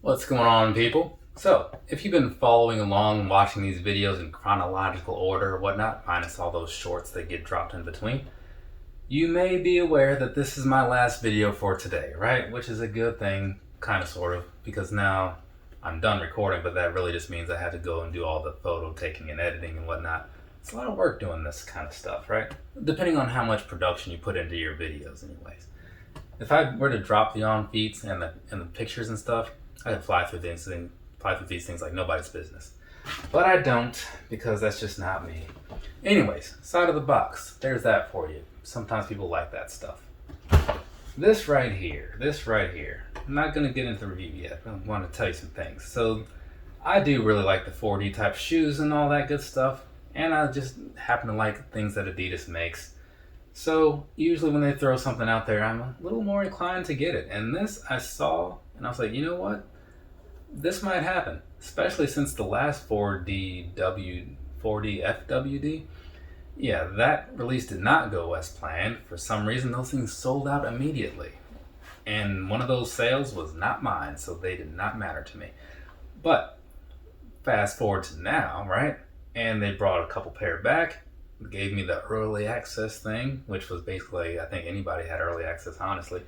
What's going on, people? So, if you've been following along, watching these videos in chronological order or whatnot, minus all those shorts that get dropped in between, you may be aware that this is my last video for today, right? Which is a good thing, kind of, sort of, because now I'm done recording, but that really just means I have to go and do all the photo taking and editing and whatnot. It's a lot of work doing this kind of stuff, right? Depending on how much production you put into your videos anyways. If I were to drop the on feeds and the pictures and stuff, I could fly through these things like nobody's business. But I don't, because that's just not me. Anyways, side of the box, there's that for you. Sometimes people like that stuff. This right here, I'm not going to get into the review yet, but I want to tell you some things. So, I do really like the 4D type shoes and all that good stuff, and I just happen to like things that Adidas makes. So, usually when they throw something out there, I'm a little more inclined to get it. And this I saw, and I was like, you know what? This might happen, especially since the last 4DFWD, yeah, that release did not go as planned. For some reason, those things sold out immediately. And one of those sales was not mine, so they did not matter to me. But fast forward to now, right? And they brought a couple pair back, gave me the early access thing, which was basically, I think anybody had early access, honestly.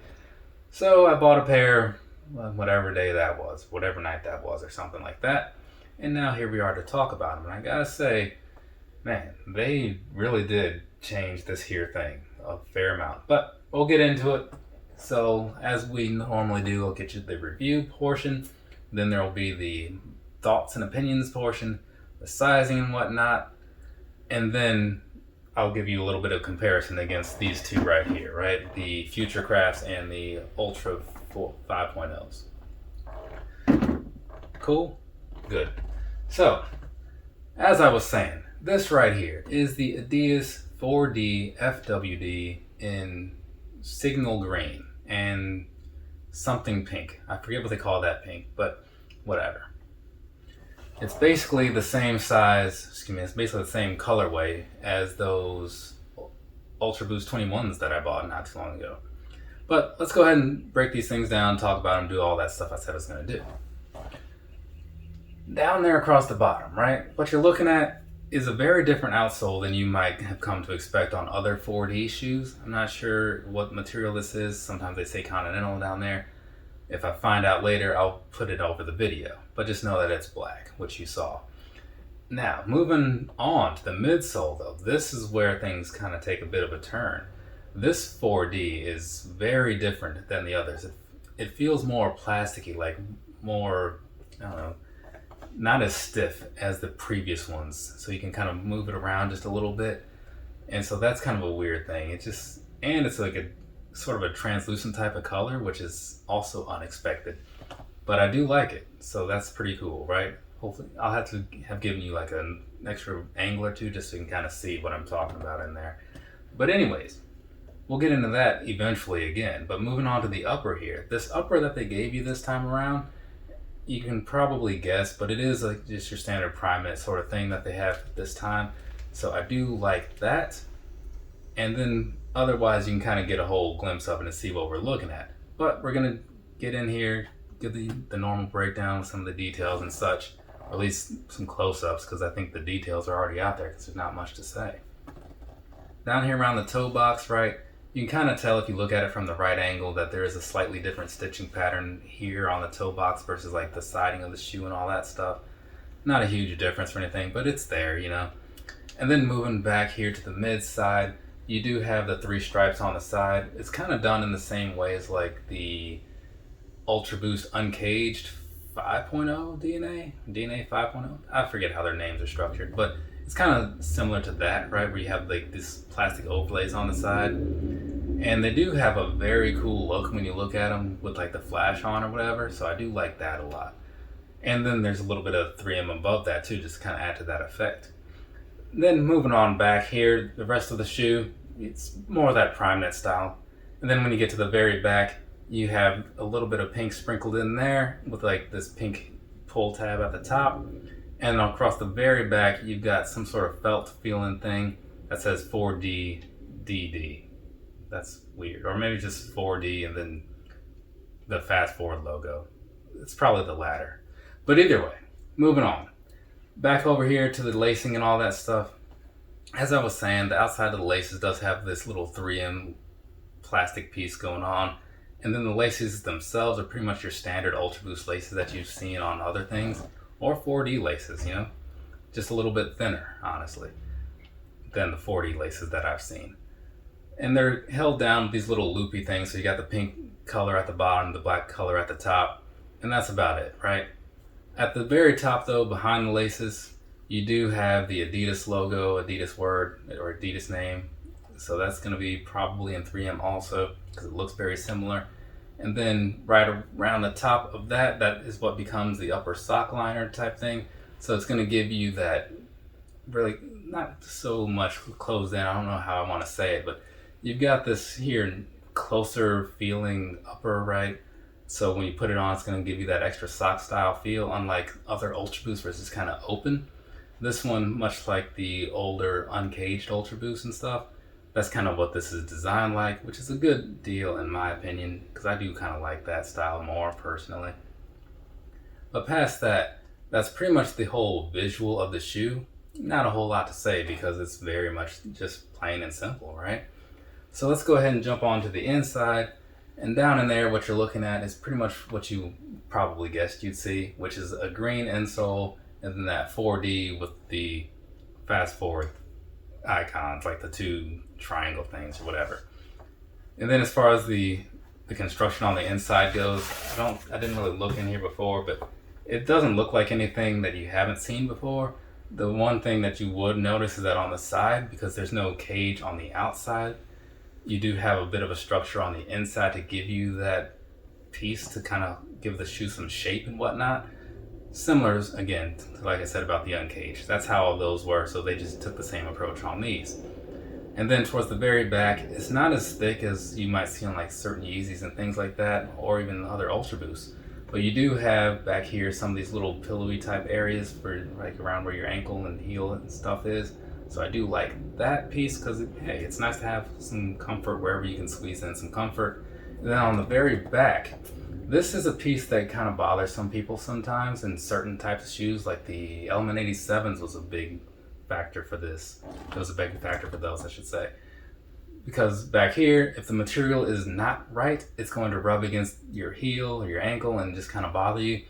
So I bought a pair, whatever day that was, whatever night that was, or something like that. And now here we are to talk about them. And I gotta say, man, they really did change this here thing a fair amount. But we'll get into it. So as we normally do, I'll get you the review portion. Then there will be the thoughts and opinions portion, the sizing and whatnot. And then I'll give you a little bit of comparison against these two right here, right? The Futurecrafts and the Ultra 5.0s. Cool? Good. So, as I was saying, this right here is the Adidas 4DFWD in signal green and something pink. I forget what they call that pink, but whatever. It's basically the same size, it's basically the same colorway as those Ultra Boost 21s that I bought not too long ago. But let's go ahead and break these things down, talk about them, do all that stuff I said I was going to do. Down there across the bottom, right? What you're looking at is a very different outsole than you might have come to expect on other 4D shoes. I'm not sure what material this is. Sometimes they say Continental down there. If I find out later, I'll put it over the video. But just know that it's black, which you saw. Now, moving on to the midsole though, this is where things kind of take a bit of a turn. This 4D is very different than the others. It feels more plasticky, like more, I don't know, not as stiff as the previous ones. So you can kind of move it around just a little bit. And so that's kind of a weird thing. And it's like a sort of a translucent type of color, which is also unexpected. But I do like it. So that's pretty cool, right? Hopefully I'll have to have given you like an extra angle or two just so you can kind of see what I'm talking about in there. But anyways, we'll get into that eventually again. But moving on to the upper here. This upper that they gave you this time around, you can probably guess, but it is like just your standard Primeknit sort of thing that they have this time. So I do like that. And then otherwise you can kind of get a whole glimpse of it and see what we're looking at. But we're going to get in here, give the normal breakdown with some of the details and such, or at least some close-ups, because I think the details are already out there because there's not much to say. Down here around the toe box, right, you can kind of tell if you look at it from the right angle that there is a slightly different stitching pattern here on the toe box versus like the siding of the shoe and all that stuff. Not a huge difference or anything, but it's there, you know. And then moving back here to the mid side, you do have the 3 stripes on the side. It's kind of done in the same way as like the Ultra Boost Uncaged 5.0 DNA 5.0. I forget how their names are structured, but it's kind of similar to that, right? Where you have like this plastic overlays on the side. And they do have a very cool look when you look at them with like the flash on or whatever. So I do like that a lot. And then there's a little bit of 3M above that too, just to kind of add to that effect. Then moving on back here, the rest of the shoe, it's more of that Primeknit style. And then when you get to the very back, you have a little bit of pink sprinkled in there with like this pink pull tab at the top. And across the very back, you've got some sort of felt feeling thing that says 4DDD. That's weird. Or maybe just 4D and then the fast forward logo. it's probably the latter. But either way, moving on. Back over here to the lacing and all that stuff. As I was saying, the outside of the laces does have this little 3M plastic piece going on. And then the laces themselves are pretty much your standard Ultra Boost laces that you've seen on other things. Or 4D laces, you know. Just a little bit thinner, honestly, than the 4D laces that I've seen. And they're held down with these little loopy things. So you got the pink color at the bottom, the black color at the top. And that's about it, right? At the very top, though, behind the laces, you do have the Adidas logo, Adidas word, or Adidas name. So that's going to be probably in 3M also, because it looks very similar. And then right around the top of that, that is what becomes the upper sock liner type thing. So it's going to give you that really not so much closed in. I don't know how I want to say it, but you've got this here closer feeling upper, right? So when you put it on, it's going to give you that extra sock style feel, unlike other Ultra Boosts where it's just kind of open. This one, much like the older uncaged Ultra Boosts and stuff, that's kind of what this is designed like, which is a good deal in my opinion, because I do kind of like that style more personally. But past that, that's pretty much the whole visual of the shoe. Not a whole lot to say because it's very much just plain and simple, right? So let's go ahead and jump on to the inside. And down in there, what you're looking at is pretty much what you probably guessed you'd see, which is a green insole and then that 4D with the fast forward icons, like the two triangle things or whatever. And then as far as the construction on the inside goes, I didn't really look in here before, but it doesn't look like anything that you haven't seen before. The one thing that you would notice is that on the side, because there's no cage on the outside, you do have a bit of a structure on the inside to give you that piece to kind of give the shoe some shape and whatnot. Similar, again, like I said about the uncaged. That's how all those were, so they just took the same approach on these. And then towards the very back, it's not as thick as you might see on like certain Yeezys and things like that, or even other Ultra Boosts. But you do have back here some of these little pillowy type areas for like around where your ankle and heel and stuff is. So I do like that piece because, hey, it's nice to have some comfort wherever you can squeeze in some comfort. And then on the very back, this is a piece that kind of bothers some people sometimes in certain types of shoes, like the Element 87s was a big factor for this. It was a big factor for those, I should say. Because back here, if the material is not right, it's going to rub against your heel or your ankle and just kind of bother you.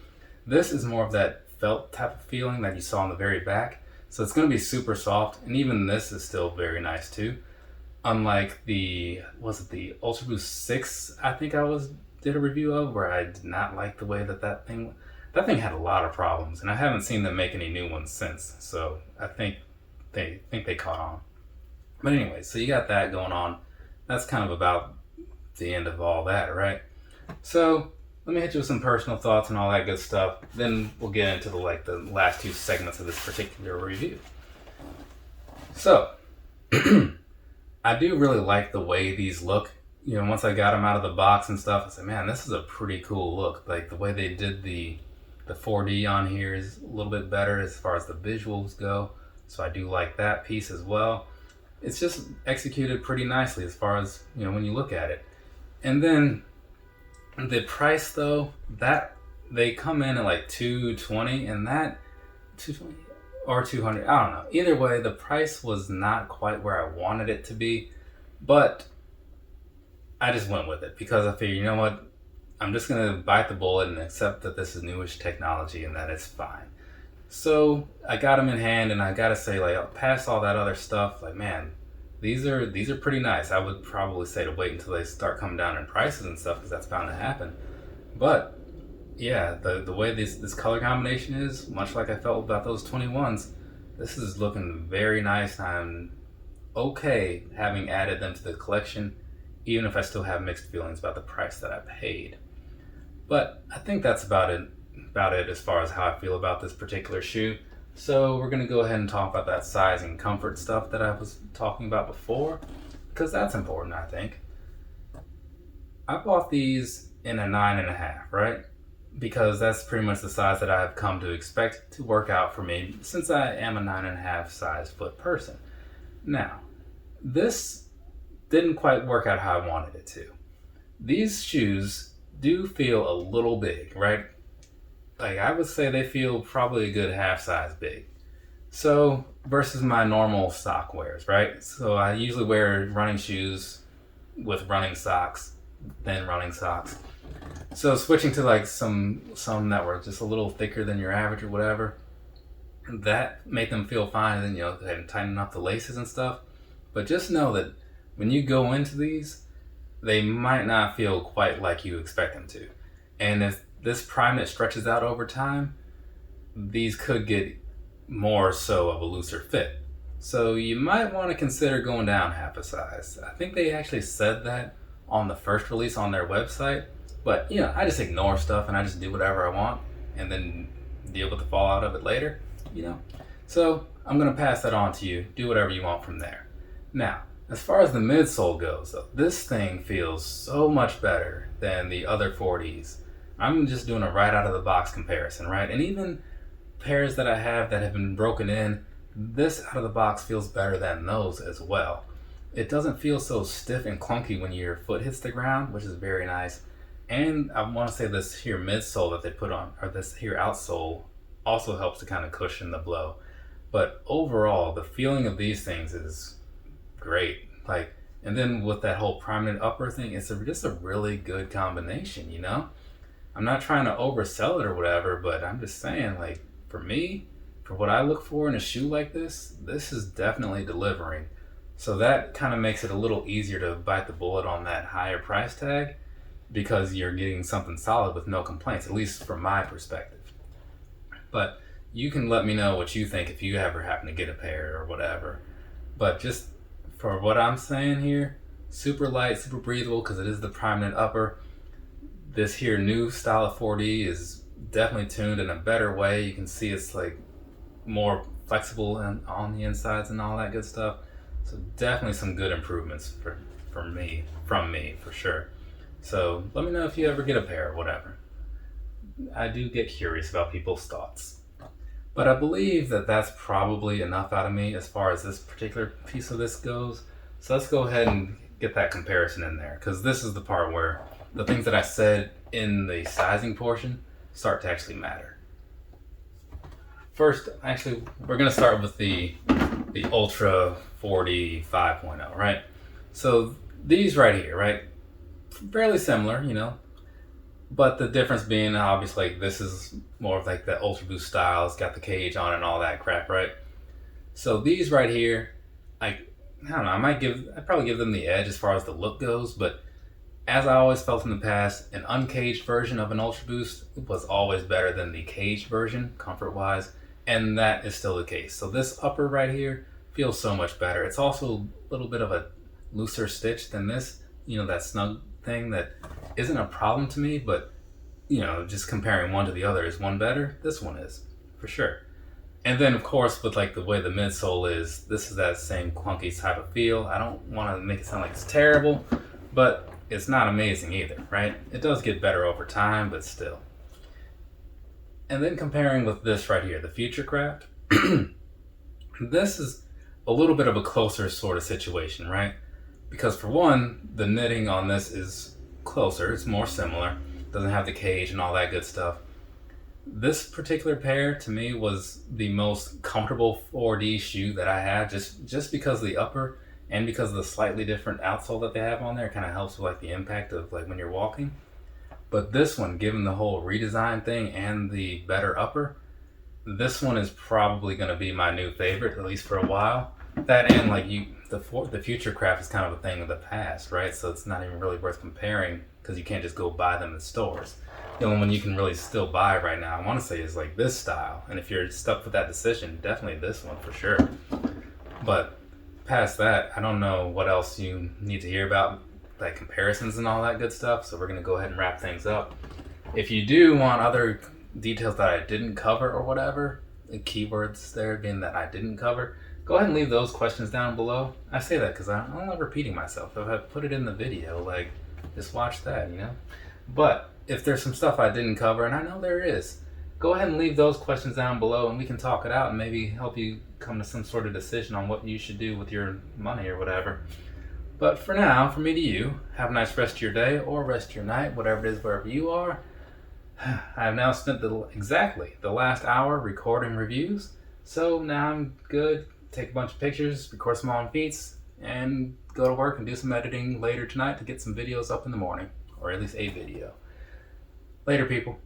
This is more of that felt type of feeling that you saw on the very back. So it's going to be super soft, and even this is still very nice too. Unlike the Ultra Boost 6 I think did a review of, where I did not like the way that thing had a lot of problems, and I haven't seen them make any new ones since. So I think they caught on. But anyway, so you got that going on. That's kind of about the end of all that, right? So let me hit you with some personal thoughts and all that good stuff. Then we'll get into the last two segments of this particular review. So I do really like the way these look. You know, once I got them out of the box and stuff, I said, man, this is a pretty cool look. Like the way they did the 4D on here is a little bit better as far as the visuals go. So I do like that piece as well. It's just executed pretty nicely as far as, you know, when you look at it. And then the price though, that they come in at like $220, and that $220 or $200, I don't know. Either way, the price was not quite where I wanted it to be, but I just went with it because I figured, you know what, I'm just gonna bite the bullet and accept that this is newish technology and that it's fine. So I got them in hand, and I gotta say, like, past all that other stuff, like, man, these are pretty nice. I would probably say to wait until they start coming down in prices and stuff, because that's bound to happen. But yeah, the way this color combination is, much like I felt about those 21s, this is looking very nice. I'm okay having added them to the collection, even if I still have mixed feelings about the price that I paid. But I think that's about it as far as how I feel about this particular shoe. So we're going to go ahead and talk about that size and comfort stuff that I was talking about before, because that's important, I think. I bought these in a 9.5, right? Because that's pretty much the size that I've come to expect to work out for me, since I am a 9.5 size foot person. Now, this didn't quite work out how I wanted it to. These shoes do feel a little big, right? like I would say they feel probably a good half size big. So versus my normal sock wears, right? So I usually wear running shoes with running socks, then running socks. So switching to like some that were just a little thicker than your average or whatever, that made them feel fine. And then go ahead and tighten up the laces and stuff. But just know that when you go into these, they might not feel quite like you expect them to. And if this Primeknit stretches out over time, these could get more so of a looser fit. So you might want to consider going down half a size. I think they actually said that on the first release on their website, but I just ignore stuff and I just do whatever I want and then deal with the fallout of it later, So I'm going to pass that on to you. Do whatever you want from there. Now, as far as the midsole goes, though, this thing feels so much better than the other 4Ds. I'm just doing a right out of the box comparison, right? And even pairs that I have that have been broken in, this out of the box feels better than those as well. It doesn't feel so stiff and clunky when your foot hits the ground, which is very nice. And I want to say this here midsole that they put on, or this here outsole, also helps to kind of cushion the blow. But overall, the feeling of these things is great. And then with that whole Primeknit upper thing, it's just a really good combination, I'm not trying to oversell it or whatever, but I'm just saying, for me, for what I look for in a shoe like this is definitely delivering. So that kind of makes it a little easier to bite the bullet on that higher price tag because you're getting something solid with no complaints, at least from my perspective. But you can let me know what you think if you ever happen to get a pair or whatever. But just for what I'm saying here, super light, super breathable because it is the Primeknit upper. This here new style of 4D is definitely tuned in a better way. You can see it's more flexible on the insides and all that good stuff. So definitely some good improvements from me for sure. So let me know if you ever get a pair or whatever. I do get curious about people's thoughts. But I believe that that's probably enough out of me as far as this particular piece of this goes. So let's go ahead and get that comparison in there, because this is the part where the things that I said in the sizing portion start to actually matter. First, actually, we're going to start with the Ultra 4D 5.0, right? So these right here, right? Fairly similar, but the difference being obviously this is more of the Ultra Boost style. It's got the cage on and all that crap, right? So these right here, I don't know, I'd probably give them the edge as far as the look goes, but as I always felt in the past, an uncaged version of an Ultra Boost was always better than the caged version, comfort-wise, and that is still the case. So this upper right here feels so much better. It's also a little bit of a looser stitch than this, that snug thing that isn't a problem to me, but, just comparing one to the other, is one better? This one is, for sure. And then, of course, with the way the midsole is, this is that same clunky type of feel. I don't want to make it sound like it's terrible, but it's not amazing either, right? It does get better over time, but still. And then comparing with this right here, the Futurecraft, this is a little bit of a closer sort of situation, right? Because for one, the knitting on this is closer, it's more similar, doesn't have the cage and all that good stuff. This particular pair to me was the most comfortable 4D shoe that I had, just because of the upper and because of the slightly different outsole that they have on there. It kind of helps with the impact of when you're walking. But this one, given the whole redesign thing and the better upper, this one is probably going to be my new favorite, at least for a while. That and the Futurecraft is kind of a thing of the past, right? So it's not even really worth comparing because you can't just go buy them in stores. The only one you can really still buy right now, I want to say, is this style. And if you're stuck with that decision, definitely this one for sure. But past that, I don't know what else you need to hear about, comparisons and all that good stuff. So we're going to go ahead and wrap things up. If you do want other details that I didn't cover or whatever, the keywords there being that I didn't cover, go ahead and leave those questions down below. I say that because I'm not repeating myself. If I put it in the video, just watch that, But if there's some stuff I didn't cover, and I know there is, go ahead and leave those questions down below and we can talk it out and maybe help you come to some sort of decision on what you should do with your money or whatever. But for now, from me to you, have a nice rest of your day or rest of your night, whatever it is, wherever you are. I have now spent exactly the last hour recording reviews, so now I'm good. Take a bunch of pictures, record some on feeds, and go to work and do some editing later tonight to get some videos up in the morning, or at least a video. Later, people.